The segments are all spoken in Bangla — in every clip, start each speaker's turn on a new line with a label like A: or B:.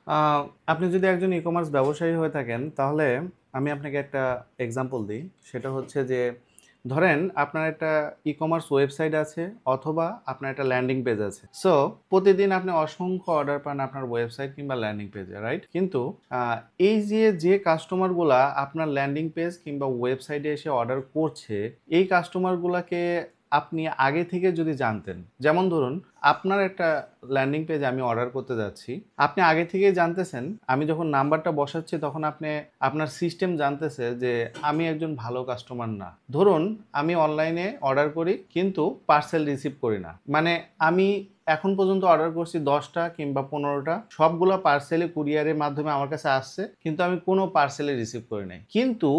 A: আহ, আপনি যদি একজন ই কমার্স ব্যবসায়ী হয়ে থাকেন তাহলে আমি আপনাকে একটা এক্সাম্পল দিই। সেটা হচ্ছে যে ধরেন আপনার একটা ই কমার্স ওয়েবসাইট আছে অথবা আপনার একটা ল্যান্ডিং পেজ আছে। সো প্রতিদিন আপনি অসংখ্য অর্ডার পান আপনার ওয়েবসাইট কিংবা ল্যান্ডিং পেজে, রাইট? কিন্তু আহ, এই যে কাস্টমারগুলা আপনার ল্যান্ডিং পেজ কিংবা ওয়েবসাইটে এসে অর্ডার করছে, এই কাস্টমারগুলাকে আপনি আগে থেকে যদি জানতেন, যেমন ধরুন আপনার একটা ল্যান্ডিং পেজ আমি অর্ডার করতে যাচ্ছি, আপনি আগে থেকেই জানতেছেন, আমি যখন নাম্বারটা বসাচ্ছি তখন আপনি আপনার সিস্টেম জানতেছে যে আমি একজন ভালো কাস্টমার না। ধরুন আমি অনলাইনে অর্ডার করি কিন্তু পার্সেল রিসিভ করি না, মানে আমি এখন পর্যন্ত অর্ডার করছি 10টা কিংবা 15টা, সবগুলো পার্সেলে কুরিয়ারের মাধ্যমে আমার কাছে আসছে কিন্তু আমি কোনো পার্সেলে রিসিভ করি নাই। কিন্তু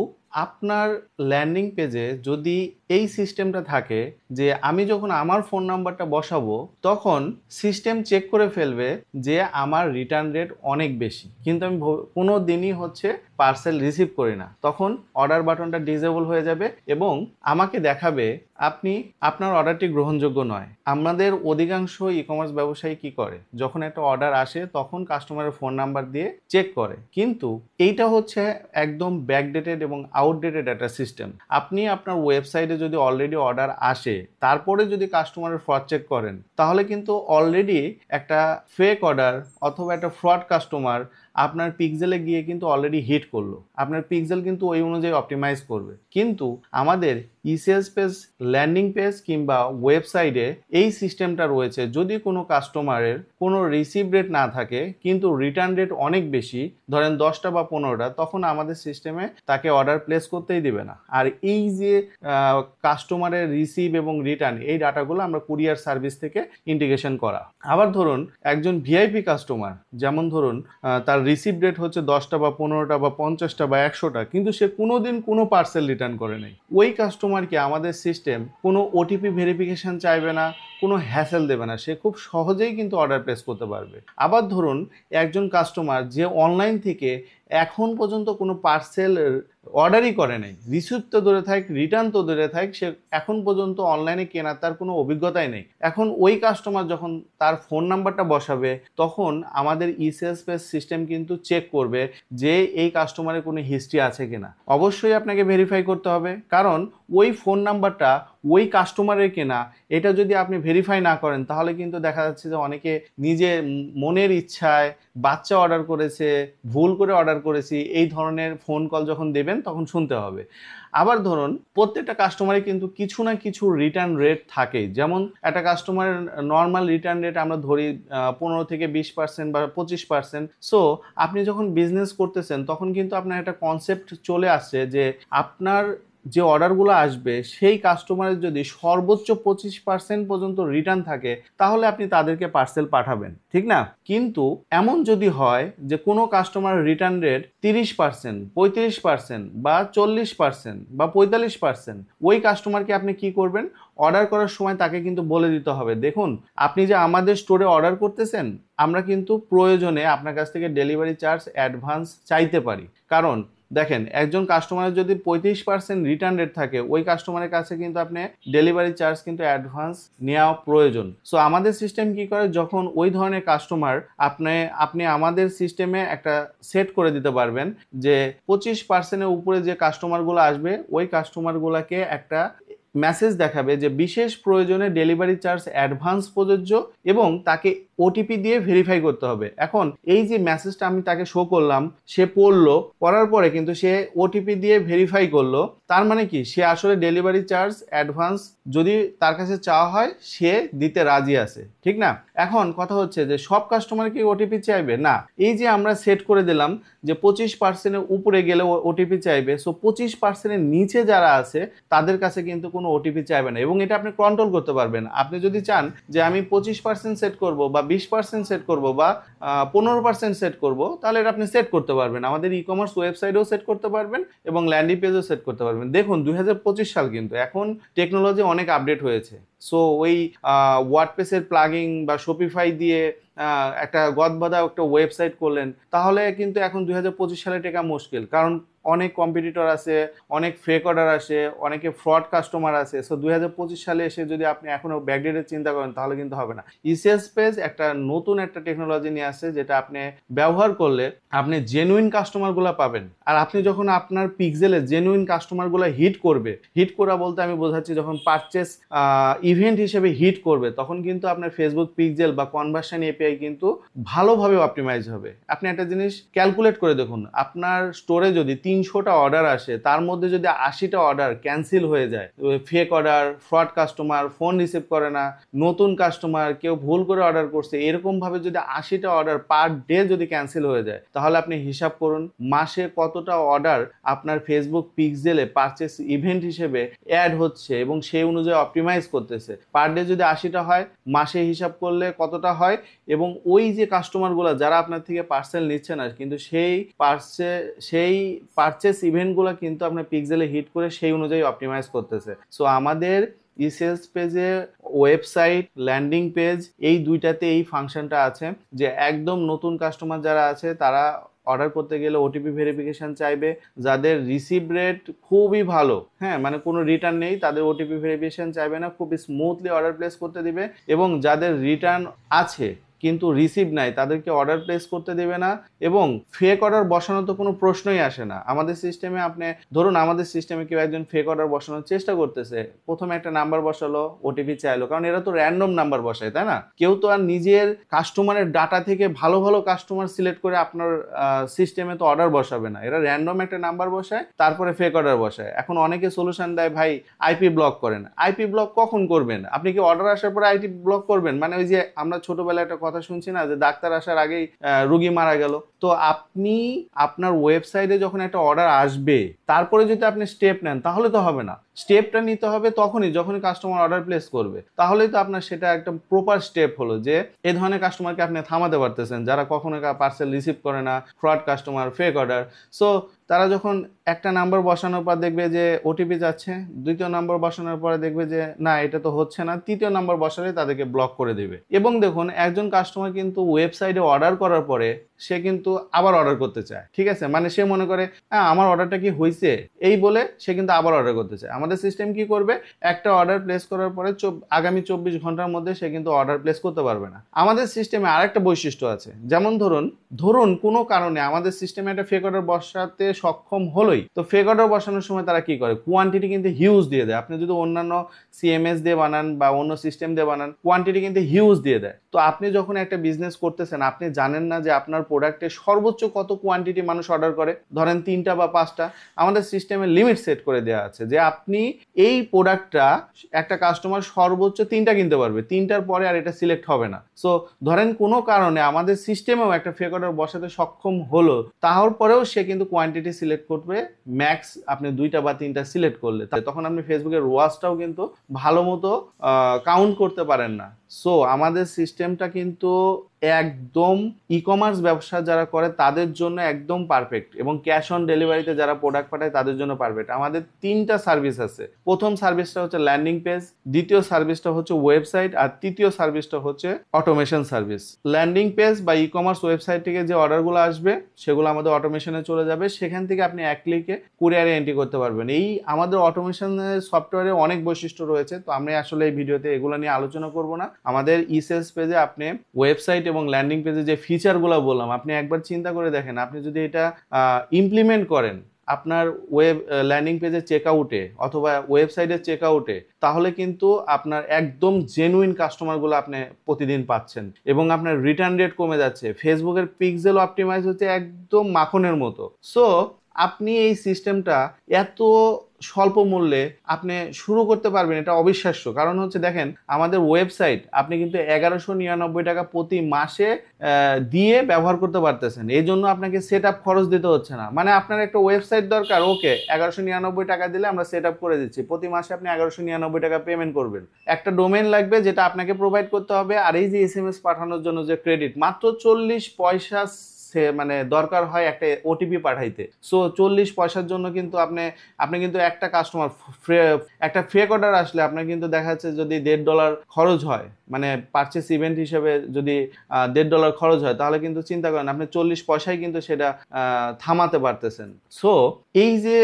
A: আপনার ল্যান্ডিং পেজে যদি এই সিস্টেমটা থাকে যে আমি যখন আমার ফোন নাম্বারটা বসাবো তখন সিস্টেম চেক করে ফেলবে যে আমার রিটার্ন রেট অনেক বেশি কিন্তু আমি কোনো দিনই হচ্ছে পার্সেল রিসিভ করি না, তখন অর্ডার বাটনটা ডিসেবল হয়ে যাবে এবং আমাকে দেখাবে আপনি আপনার অর্ডারটি গ্রহণযোগ্য নয়। আমাদের অধিকাংশ ই কমার্স ব্যবসায়ী কি করে, যখন একটা অর্ডার আসে তখন কাস্টমারের ফোন নাম্বার দিয়ে চেক করে, কিন্তু এইটা হচ্ছে একদম ব্যাকডেটেড এবং আউটডেটেড একটা সিস্টেম। আপনি আপনার ওয়েবসাইটে যদি অলরেডি অর্ডার আসে তারপরে যদি কাস্টমারের ফ্রড চেক করেন তাহলে কিন্তু অলরেডি একটা ফেক অর্ডার অথবা একটা ফ্রড কাস্টমার আপনার পিক্সেলে গিয়ে কিন্তু অলরেডি হিট করলো, আপনার পিক্সেল কিন্তু ওই অনুযায়ী অপটিমাইজ করবে। কিন্তু আমাদের ইসেলস পেজ, ল্যান্ডিং পেজ কিংবা ওয়েবসাইটে এই সিস্টেমটা রয়েছে, যদি কোনো কাস্টমারের কোনো রিসিভ রেট না থাকে কিন্তু রিটার্ন রেট অনেক বেশি, ধরেন 10টা বা 15টা, তখন আমাদের সিস্টেমে তাকে অর্ডার প্লেস করতেই দিবে না। আর এই যে কাস্টমারের রিসিভ এবং রিটার্ন, এই ডাটাগুলো আমরা কুরিয়ার সার্ভিস থেকে ইন্টিগ্রেশন করা। আবার ধরুন একজন ভিআইপি কাস্টমার, যেমন ধরুন তার রিসিভ ডেট হচ্ছে 10টা বা 15টা বা 50টা বা 100টা, কিন্তু সে কোনোদিন কোনো পার্সেল রিটার্ন করে নাই, ওই কাস্টমারকে আমাদের সিস্টেম কোনো ওটিপি ভেরিফিকেশন চাইবে না, কোনো হ্যাসেল দেবে না, সে খুব সহজেই কিন্তু অর্ডার প্লেস করতে পারবে। আবার ধরুন একজন কাস্টমার যে অনলাইন থেকে এখন পর্যন্ত কোনো পার্সেল অর্ডারই করে নাই, রিসিভ তো দূরে থাক, রিটার্ন তো দূরে থাক, সে এখন পর্যন্ত অনলাইনে কেনার তার কোনো অভিজ্ঞতাই নেই, এখন ওই কাস্টমার যখন তার ফোন নাম্বারটা বসাবে তখন আমাদের ইসেলস পেজ সিস্টেম কিন্তু চেক করবে যে এই কাস্টমারের কোনো হিস্ট্রি আছে কিনা। অবশ্যই আপনাকে ভেরিফাই করতে হবে, কারণ ওই ফোন নাম্বারটা ওই কাস্টমারের কেনা, এটা যদি আপনি ভেরিফাই না করেন তাহলে কিন্তু দেখা যাচ্ছে যে অনেকে নিজে মনের ইচ্ছায় বাচ্চা অর্ডার করেছে, ভুল করে অর্ডার করেছি, এই ধরনের ফোন কল যখন দেবেন তখন শুনতে হবে। আবার ধরুন প্রত্যেকটা কাস্টমারে কিন্তু কিছু না কিছু রিটার্ন রেট থাকে, যেমন একটা কাস্টমারের নর্মাল রিটার্ন রেট আমরা ধরি 15 থেকে 20% বা 25%। সো আপনি যখন বিজনেস করতেছেন তখন কিন্তু আপনার একটা কনসেপ্ট চলে আসছে যে আপনার যে অর্ডারগুলো আসবে সেই কাস্টমারের যদি সর্বোচ্চ 25% পর্যন্ত রিটার্ন থাকে তাহলে আপনি তাদেরকে পার্সেল পাঠাবেন, ঠিক না? কিন্তু এমন যদি হয় যে কোনো কাস্টমার রিটার্ন রেট 30%, 35% বা 40% বা 45%, ওই কাস্টমারকে আপনি কি করবেন, অর্ডার করার সময় তাকে কিন্তু বলে দিতে হবে, দেখুন আপনি যে আমাদের স্টোরে অর্ডার করতেছেন আমরা কিন্তু প্রয়োজনে আপনার কাছ থেকে ডেলিভারি চার্জ অ্যাডভান্স চাইতে পারি। কারণ দেখেন একজন কাস্টমারের যদি 35% রিটার্ন রেট থাকে ওই কাস্টমারের কাছে কিন্তু আপনি ডেলিভারি চার্জ কিন্তু অ্যাডভান্স নেওয়া প্রয়োজন। সো আমাদের সিস্টেম কি করে, যখন ওই ধরনের কাস্টমার আপনি আমাদের সিস্টেমে একটা সেট করে দিতে পারবেন যে 25%-এর উপরে যে কাস্টমারগুলো আসবে ওই কাস্টমারগুলোকে একটা মেসেজ দেখাবে যে বিশেষ প্রয়োজনে ডেলিভারি চার্জ অ্যাডভান্স প্রযোজ্য এবং তাকে ওটিপি দিয়ে ভেরিফাই করতে হবে। এখন এই যে মেসেজটা আমি তাকে শো করলাম, সে পড়লো, পড়ার পরে কিন্তু সে ওটিপি দিয়ে ভেরিফাই করলো, তার মানে কি সে আসলে ডেলিভারি চার্জ অ্যাডভান্স যদি তার কাছে চাওয়া হয় সে দিতে রাজি আছে, ঠিক না? এখন কথা হচ্ছে যে সব কাস্টমার কি ওটিপি চাইবে না, এই যে আমরা সেট করে দিলাম যে 25%-এর উপরে গেলে ওটিপি চাইবে, সো 25%-এর নিচে যারা আছে তাদের কাছে কিন্তু কোনো ওটিপি চাইবে না এবং এটা আপনি কন্ট্রোল করতে পারবেন। আপনি যদি চান যে আমি 25% সেট করব বা 20% সেট করব বা 15% সেট করব তাহলে এটা আপনি সেট করতে পারবেন, আমাদের ই কমার্স ওয়েবসাইটেও সেট করতে পারবেন এবং ল্যান্ডিং পেজও সেট করতে পারবেন। দেখুন 2025 সাল কিন্তু, এখন টেকনোলজি অনেক আপডেট হয়েছে। সো ওই ওয়ার্ডপ্রেসের প্লাগিং বা শপিফাই দিয়ে একটা গদবাঁধা একটা ওয়েবসাইট করলেন, তাহলে কিন্তু এখন 2025 সালে টেকা মুশকিল, কারণ অনেক কম্পিটিটর আছে, অনেক ফেক অর্ডার আসে, অনেকে ফ্রড কাস্টমার আছে। সো 2025 সালে এসে যদি আপনি এখনো ব্যাকডেটের চিন্তা করেন তাহলে কিন্তু হবে না। ইসিএস পেজ একটা নতুন একটা টেকনোলজি নিয়ে আসছে, যেটা আপনি ব্যবহার করলে আপনি জেনুইন কাস্টমারগুলো পাবেন। আর আপনি যখন আপনার পিক্সেলে জেনুইন কাস্টমারগুলো হিট করবে, হিট করা বলতে আমি বোঝাচ্ছি যখন পারচেস ইভেন্ট হিসেবে হিট করবে, তখন কিন্তু আপনার ফেসবুক পিক্সেল বা কনভার্সন এপিআই কিন্তু ভালোভাবে অপটিমাইজ হবে। আপনি একটা জিনিস ক্যালকুলেট করে দেখুন, আপনার স্টোরে যদি 300টা অর্ডার আসে, তার মধ্যে যদি 80টা অর্ডার ক্যান্সেল হয়ে যায়, fake order, fraud customer, phone receive করে না, নতুন কাস্টমার, কেউ ভুল করে অর্ডার করছে, এরকম ভাবে যদি 80টা অর্ডার পার ডে যদি ক্যান্সেল হয়ে যায়, তাহলে আপনি হিসাব করুন মাসে কতটা অর্ডার আপনার ফেসবুক পিক্সেলে পারচেস ইভেন্ট হিসেবে অ্যাড হচ্ছে এবং সেই অনুযায়ী অপটিমাইজ করতেছে। পার ডে যদি 80টা হয়, মাসে হিসাব করলে কতটা হয়, এবং ওই যে কাস্টমারগুলো যারা আপনার থেকে পার্সেল নিচ্ছে না, কিন্তু সেই পারচেস ইভেন্টগুলো কিন্তু আপনার পিক্সেলে হিট করে সেই অনুযায়ী অপটিমাইজ করতেছে। সো আমাদের ইসেলস পেজে ওয়েবসাইট, ল্যান্ডিং পেজ, এই দুইটাতে এই ফাংশনটা আছে যে একদম নতুন কাস্টমার যারা আছে তারা অর্ডার করতে গেলে ওটিপি ভেরিফিকেশন চাইবে। যাদের রিসিভ রেট খুবই ভালো, হ্যাঁ মানে কোনো রিটার্ন নেই, তাদের ওটিপি ভেরিফিকেশন চাইবে না, খুবই স্মুথলি অর্ডার প্লেস করতে দিবে। এবং যাদের রিটার্ন আছে কিন্তু রিসিভ নাই, তাদেরকে অর্ডার প্লেস করতে দেবে না। এবং ফেক অর্ডার বসানো তো কোনো প্রশ্নই আসে না আমাদের সিস্টেমে। আপনি ধরুন আমাদের সিস্টেমে কেউ একজন ফেক অর্ডার বসানোর চেষ্টা করতেছে, প্রথমে একটা নাম্বার বসালো, ওটিপি চাইলো, কারণ এরা তো র্যান্ডম নাম্বার বসায়, তাই না? কেউ তো আর নিজের কাস্টমারের ডাটা থেকে ভালো ভালো কাস্টমার সিলেক্ট করে আপনার সিস্টেমে তো অর্ডার বসাবে না, এরা র্যান্ডম একটা নাম্বার বসায়, তারপরে ফেক অর্ডার বসায়। এখন অনেকে সলিউশন দেয়, ভাই আইপি ব্লক করেন। আইপি ব্লক কখন করবেন? আপনি কি অর্ডার আসার পরে আইপি ব্লক করবেন? মানে ওই যে আমরা ছোটবেলায় একটা কথা শুনছি না, যে ডাক্তার আসার আগেই রোগী মারা গেল। তো আপনি আপনার ওয়েবসাইটে যখন একটা অর্ডার আসবে, তারপরে যদি আপনি স্টেপ নেন তাহলে তো হবে না। স্টেপটা নিতে হবে যখনই কাস্টমার অর্ডার প্লেস করবে, তাহলেই তো আপনার সেটা একটা প্রপার স্টেপ হলো যে এই ধরনের কাস্টমারকে আপনি থামাতে পারতেছেন, যারা কখনো পার্সেল রিসিভ করে না, fraud customer, fake order. So তারা যখন একটা নাম্বার বসানোর পর দেখবে যে ওটিপি যাচ্ছে, দ্বিতীয় নাম্বার বসানোর পরে দেখবে যে না এটা তো হচ্ছে না, তৃতীয় নাম্বার বসালে তাদেরকে ব্লক করে দেবে। এবং দেখুন একজন কাস্টমার কিন্তু ওয়েবসাইটে অর্ডার করার পরে সে কিন্তু আবার অর্ডার করতে চায়, ঠিক আছে? মানে সে মনে করে হ্যাঁ আমার অর্ডারটা কি হয়েছে, এই বলে সে কিন্তু আবার অর্ডার করতে চায়। আমাদের সিস্টেম কি করবে, একটা অর্ডার প্লেস করার পরে আগামী 24 ঘন্টার মধ্যে সে কিন্তু অর্ডার প্লেস করতে পারবে না। আমাদের সিস্টেমে আরেকটা বৈশিষ্ট্য আছে, যেমন ধরুন কোনো কারণে আমাদের সিস্টেমে একটা ফেক অর্ডার বসাতে সক্ষম হলোই, তো ফেক অর্ডার বসানোর সময় তারা কি করে, কোয়ান্টিটি কিন্তু হিউজ দিয়ে দেয়। আপনি যদি অন্যান্য সিএমএস দিয়ে বানান বা অন্য সিস্টেম দিয়ে বানান, কোয়ান্টিটি কিন্তু হিউজ দিয়ে দেয়। তো আপনি যখন একটা বিজনেস করতেছেন, আপনি জানেন না যে আপনার প্রোডাক্টে সর্বোচ্চ কত কোয়ান্টিটি মানুষ অর্ডার করে, ধরেন 3টা বা 5টা। আমাদের সিস্টেমে লিমিট সেট করে দেওয়া আছে যে আপনি এই প্রোডাক্টটা একটা কাস্টমার সর্বোচ্চ 3টা কিনতে পারবে, 3টার পরে আর এটা সিলেক্ট হবে না। সো ধরেন কোনো কারণে আমাদের সিস্টেমেও একটা ফেক অর্ডার বসাতে সক্ষম হলো, তারপরেও সে কিন্তু কোয়ান্টিটি সিলেক্ট করবে ম্যাক্স আপনি 2টা বা 3টা সিলেক্ট করলে, তখন আপনি ফেসবুকের ওয়াচটাও কিন্তু ভালো মতো কাউন্ট করতে পারেন না। সো আমাদের সিস্টেমটা কিন্তু একদম ই কমার্স ব্যবসা যারা করে তাদের জন্য একদম পারফেক্ট, এবং ক্যাশ অন ডেলিভারিতে যারা প্রোডাক্ট পাঠায় তাদের জন্য পারফেক্ট। আমাদের 3টা সার্ভিস আছে। প্রথম সার্ভিসটা হচ্ছে ল্যান্ডিং পেজ, দ্বিতীয় সার্ভিসটা হচ্ছে ওয়েবসাইট, আর তৃতীয় সার্ভিসটা হচ্ছে অটোমেশন সার্ভিস। ল্যান্ডিং পেজ বা ই কমার্স ওয়েবসাইট থেকে যে অর্ডারগুলো আসবে সেগুলো আমাদের অটোমেশনে চলে যাবে, সেখান থেকে আপনি এক ক্লিকে কুরিয়ারে এন্ট্রি করতে পারবেন। এই আমাদের অটোমেশন সফটওয়্যারে অনেক বৈশিষ্ট্য রয়েছে, তো আমরা আসলে এই ভিডিওতে এগুলো নিয়ে আলোচনা করব না। আমাদের ই সেলস পেজে আপনি ওয়েবসাইট এবং ল্যান্ডিং পেজে যে ফিচারগুলো বললাম, আপনি একবার চিন্তা করে দেখেন, আপনি যদি এটা ইমপ্লিমেন্ট করেন আপনার ল্যান্ডিং পেজে চেক আউটে অথবা ওয়েবসাইটের চেক আউটে, তাহলে কিন্তু আপনার একদম জেনুইন কাস্টমারগুলো আপনি প্রতিদিন পাচ্ছেন এবং আপনার রিটার্ন রেট কমে যাচ্ছে। ফেসবুকের পিক্সেল অপটিমাইজ হচ্ছে একদম মাখনের মতো। সো আপনি এই সিস্টেমটা এত স্বল্প মূল্যে আপনি শুরু করতে পারবেন, এটা অবিশ্বাস্য। কারণ হচ্ছে দেখেন আমাদের ওয়েবসাইট আপনি কিন্তু 1199 টাকা প্রতি মাসে দিয়ে ব্যবহার করতে পারতেছেন। এই জন্য আপনাকে সেট আপ খরচ দিতে হচ্ছে না। মানে আপনার একটা ওয়েবসাইট দরকার, ওকে 1199 টাকা দিলে আমরা সেট আপ করে দিচ্ছি, প্রতি মাসে আপনি 1199 টাকা পেমেন্ট করবেন। একটা ডোমেন লাগবে যেটা আপনাকে প্রোভাইড করতে হবে, আর এই যে SMS পাঠানোর জন্য যে ক্রেডিট মাত্র 40 পয়সা মানে দরকার হয় একটা ওটিপি পাঠাইতে। সো 40 পয়সার জন্য কিন্তু আপনি কিন্তু একটা কাস্টমার একটা ফেক অর্ডার আসলে আপনার কিন্তু দেখা যাচ্ছে যদি $1.5 খরচ হয়, মানে পারচেস ইভেন্ট হিসেবে যদি $1.5 খরচ হয়, তাহলে কিন্তু চিন্তা করেন আপনি 40 পয়সায় কিন্তু সেটা থামাতে পারতেছেন। সো এই যে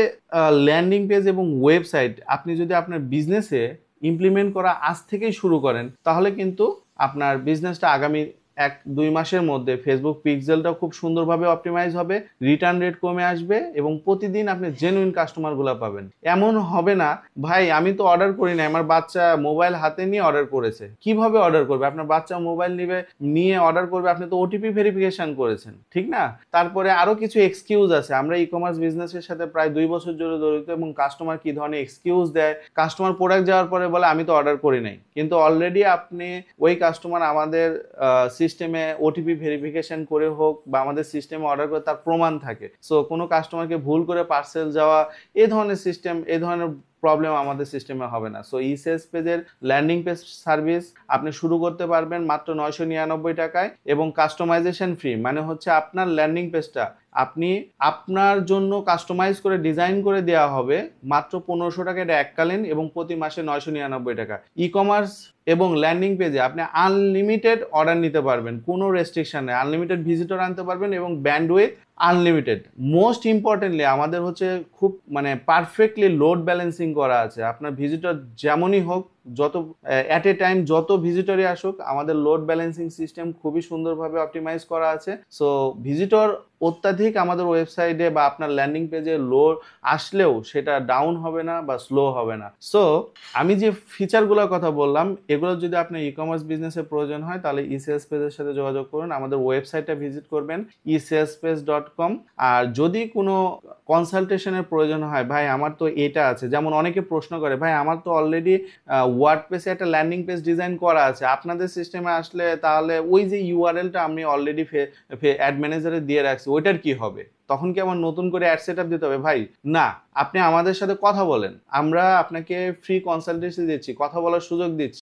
A: ল্যান্ডিং পেজ এবং ওয়েবসাইট আপনি যদি আপনার বিজনেসে ইমপ্লিমেন্ট করা আজ থেকেই শুরু করেন, তাহলে কিন্তু আপনার বিজনেসটা আগামী 1-2 মাসের মধ্যে ফেসবুক পিক্সেলটাও খুব সুন্দরভাবে অপটিমাইজ হবে, রিটার্ন রেট কমে আসবে এবং প্রতিদিন আপনি জেনুইন কাস্টমারগুলো পাবেন। এমন হবে না ভাই আমি তো অর্ডার করি না, আমার বাচ্চা মোবাইল হাতে নিয়ে অর্ডার করেছে। কিভাবে অর্ডার করবে? আপনার বাচ্চা মোবাইল নিয়ে অর্ডার করবে, আপনি তো ওটিপি ভেরিফিকেশন করেছেন, ঠিক না? তারপরে আরো কিছু এক্সকিউজ আছে। আমরা ই কমার্স বিজনেসের সাথে প্রায় 2 বছর ধরে জড়িত এবং কাস্টমার কি ধরনের এক্সকিউজ দেয়, কাস্টমার প্রোডাক্ট যাওয়ার পরে বলে আমি তো অর্ডার করি নাই, কিন্তু অলরেডি আপনি ওই কাস্টমার আমাদের সিস্টেমে ওটিপি ভেরিফিকেশন করে হোক বা আমাদের সিস্টেমে অর্ডার করে তার প্রমাণ থাকে। সো কোনো কাস্টমারকে ভুল করে পার্সেল যাওয়া, এই ধরনের সিস্টেম, এই ধরনের প্রবলেম আমাদের সিস্টেমে হবে না। সো ই সেলস পেজের ল্যান্ডিং পেজ সার্ভিস আপনি শুরু করতে পারবেন মাত্র 999 টাকায় এবং কাস্টমাইজেশন ফ্রি, মানে হচ্ছে আপনার ল্যান্ডিং পেজটা আপনি আপনার জন্য কাস্টমাইজ করে ডিজাইন করে দেওয়া হবে মাত্র 1500 টাকা, এটা এককালীন এবং প্রতি মাসে 999 টাকা। ই কমার্স এবং ল্যান্ডিং পেজে আপনি আনলিমিটেড অর্ডার নিতে পারবেন, কোনো রেস্ট্রিকশন নেই, আনলিমিটেড ভিজিটর আনতে পারবেন এবং ব্যান্ডউইথ আনলিমিটেড। মোস্ট ইম্পর্টেন্টলি আমাদের হচ্ছে খুব মানে পারফেক্টলি লোড ব্যালেন্সিং করা আছে। আপনার ভিজিটর যেমনই হোক, যত অ্যাট এ টাইম যত ভিজিটরই আসুক, আমাদের লোড ব্যালেন্সিং সিস্টেম খুবই সুন্দরভাবে অপটিমাইজ করা আছে। সো ভিজিটর অত্যাধিক আমাদের ওয়েবসাইটে বা আপনার ল্যান্ডিং পেজে লোড আসলেও সেটা ডাউন হবে না বা স্লো হবে না। সো আমি যে ফিচারগুলোর কথা বললাম, এগুলো যদি আপনার ই কমার্স বিজনেসের প্রয়োজন হয় তাহলে ই সেলস পেজের সাথে যোগাযোগ করুন, আমাদের ওয়েবসাইটটা ভিজিট করবেন esalespage.com। আর যদি কোনো কনসালটেশনের প্রয়োজন হয়, ভাই আমার তো এটা আছে, যেমন অনেকে প্রশ্ন করে ভাই আমার তো অলরেডি ওয়ার্ডপ্রেসে একটা ল্যান্ডিং পেজ ডিজাইন করা আছে, আপনাদের সিস্টেমে আসলে তাহলে ওই যে ইউআরএলটা আমি অলরেডি অ্যাড ম্যানেজারে দিয়ে রাখছি ওইটার কি হবে? তখন কি আমার নতুন করে অ্যাড সেটআপ দিতে হবে? ভাই না, আপনি আমাদের সাথে কথা বলেন, আমরা আপনাকে ফ্রি কনসালটেন্সি দিচ্ছি, কথা বলার সুযোগ দিচ্ছি।